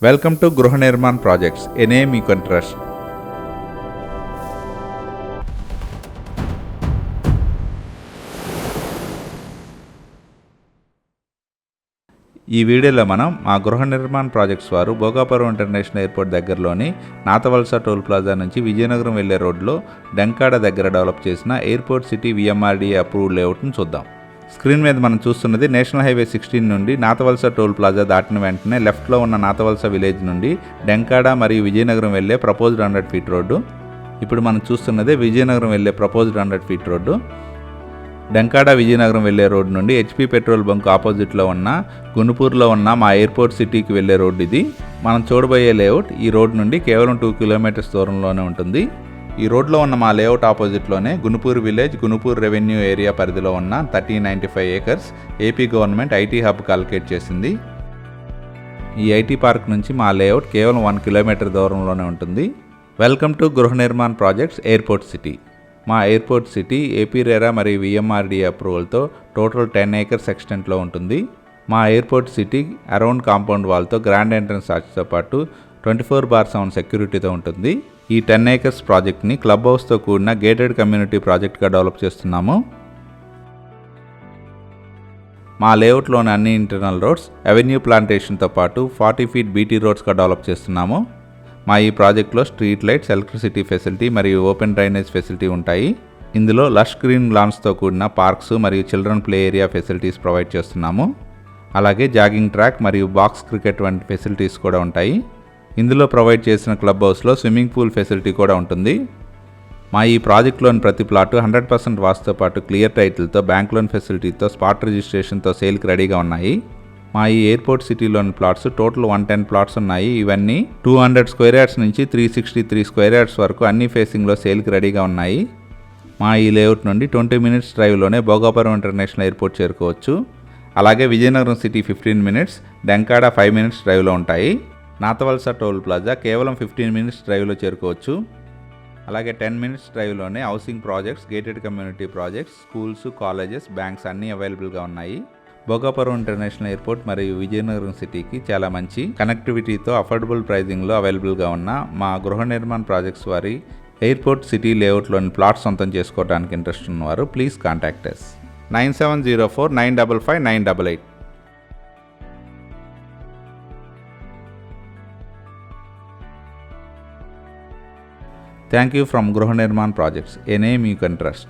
Welcome to Gruha Nirman projects, A name you can trust. ఈ వీడియోలో మనం మా గృహ నిర్మాణ్ ప్రాజెక్ట్స్ వారు భోగాపురం ఇంటర్నేషనల్ ఎయిర్పోర్ట్ దగ్గరలోని నాతవలస టోల్ ప్లాజా నుంచి విజయనగరం వెళ్లే రోడ్లో డెంకాడ దగ్గర డెవలప్ చేసిన ఎయిర్పోర్ట్ సిటీ విఎంఆర్డీఏ అప్రూవ్డ్ లేఅవుట్ను చూద్దాం. స్క్రీన్ మీద మనం చూస్తున్నది నేషనల్ హైవే 16 నుండి నాతవలస టోల్ ప్లాజా దాటిన వెంటనే లెఫ్ట్లో ఉన్న నాతవలస విలేజ్ నుండి డెంకాడ మరియు విజయనగరం వెళ్లే ప్రపోజ్డ్ 100 ఫీట్ రోడ్డు. ఇప్పుడు మనం చూస్తున్నదే విజయనగరం వెళ్లే proposed 100 feet road. Denkada Vizianagaram వెళ్లే రోడ్డు నుండి హెచ్పి పెట్రోల్ బంక్ ఆపోజిట్లో ఉన్న గునుపూర్లో ఉన్న మా ఎయిర్పోర్ట్ సిటీకి వెళ్లే రోడ్డు ఇది. మనం చూడబోయే లేఅవుట్ ఈ రోడ్ నుండి కేవలం 2 కిలోమీటర్స్ దూరంలోనే ఉంటుంది. ఈ రోడ్లో ఉన్న మా లేఅవుట్ ఆపోజిట్లోనే Gunupur village, Gunupur revenue area పరిధిలో ఉన్న 1395 ఏకర్స్ ఏపీ గవర్నమెంట్ ఐటీ హబ్కి అలొకేట్ చేసింది. ఈ ఐటీ పార్క్ నుంచి మా లేఅవుట్ కేవలం 1 కిలోమీటర్ దూరంలోనే ఉంటుంది. Welcome to Gruha Nirman projects airport city. మా ఎయిర్పోర్ట్ సిటీ ఏపీ రెరా మరియు విఎంఆర్డీఏ అప్రూవల్తో టోటల్ 10 ఏకర్స్ ఎక్స్టెంట్లో ఉంటుంది. మా ఎయిర్పోర్ట్ సిటీ అరౌండ్ కాంపౌండ్ వాల్తో గ్రాండ్ ఎంట్రన్స్ ఆర్చ్తో పాటు 24/7 సెక్యూరిటీతో ఉంటుంది. ఈ 10 ఏకర్స్ ప్రాజెక్ట్ని క్లబ్ హౌస్తో కూడిన గేటెడ్ కమ్యూనిటీ ప్రాజెక్ట్గా డెవలప్ చేస్తున్నాము. మా లేఅవుట్లోని అన్ని ఇంటర్నల్ రోడ్స్ అవెన్యూ ప్లాంటేషన్తో పాటు 40 ఫీట్ బీటీ రోడ్స్గా డెవలప్ చేస్తున్నాము. మా ఈ ప్రాజెక్ట్లో స్ట్రీట్ లైట్స్, ఎలక్ట్రిసిటీ ఫెసిలిటీ మరియు ఓపెన్ డ్రైనేజ్ ఫెసిలిటీ ఉంటాయి. ఇందులో లష్ గ్రీన్ లాన్స్తో కూడిన పార్క్స్ మరియు children play area facilities provide చేస్తున్నాము. అలాగే జాగింగ్ ట్రాక్ మరియు బాక్స్ క్రికెట్ వంటి ఫెసిలిటీస్ కూడా ఉంటాయి. ఇందులో ప్రొవైడ్ చేసిన క్లబ్ హౌస్లో స్విమ్మింగ్ పూల్ ఫెసిలిటీ కూడా ఉంటుంది. మా ఈ ప్రాజెక్ట్లోని ప్రతి ప్లాటు 100% వాస్తుతో పాటు క్లియర్ టైటిల్తో, బ్యాంక్ లోన్ ఫెసిలిటీతో, స్పాట్ రిజిస్ట్రేషన్తో సేల్కి రెడీగా ఉన్నాయి. మా ఈ ఎయిర్పోర్ట్ సిటీలోని ప్లాట్స్ టోటల్ 110 ప్లాట్స్ ఉన్నాయి. ఇవన్నీ 200 స్క్వేర్ యార్డ్స్ నుంచి 363 స్క్వేర్ యార్డ్స్ వరకు అన్ని ఫేసింగ్లో సేల్కి రెడీగా ఉన్నాయి. మా ఈ లేఅవుట్ నుండి 20 మినిట్స్ డ్రైవ్లోనే భోగాపురం ఇంటర్నేషనల్ ఎయిర్పోర్ట్ చేరుకోవచ్చు. అలాగే Vizianagaram city 15 minutes, Denkada 5 minutes డ్రైవ్లో ఉంటాయి. నాతవలస టోల్ ప్లాజా కేవలం 15 మినిట్స్ డ్రైవ్లో చేరుకోవచ్చు. అలాగే 10 మినిట్స్ డ్రైవ్లోనే housing projects, gated community projects, schools, colleges, banks అన్నీ అవైలబుల్గా ఉన్నాయి. భోగాపురం ఇంటర్నేషనల్ ఎయిర్పోర్ట్ మరియు విజయనగరం సిటీకి చాలా మంచి కనెక్టివిటీతో అఫోర్డబుల్ ప్రైజింగ్లో అవైలబుల్గా ఉన్న మా గృహ నిర్మాణ్ ప్రాజెక్ట్స్ వారి ఎయిర్పోర్ట్ సిటీ లేఅవుట్లోని ప్లాట్స్ సొంతం చేసుకోవడానికి ఇంట్రెస్ట్ ఉన్నవారు please contact us 9704955988. Thank you from Gruha Nirman Projects, a name you can trust.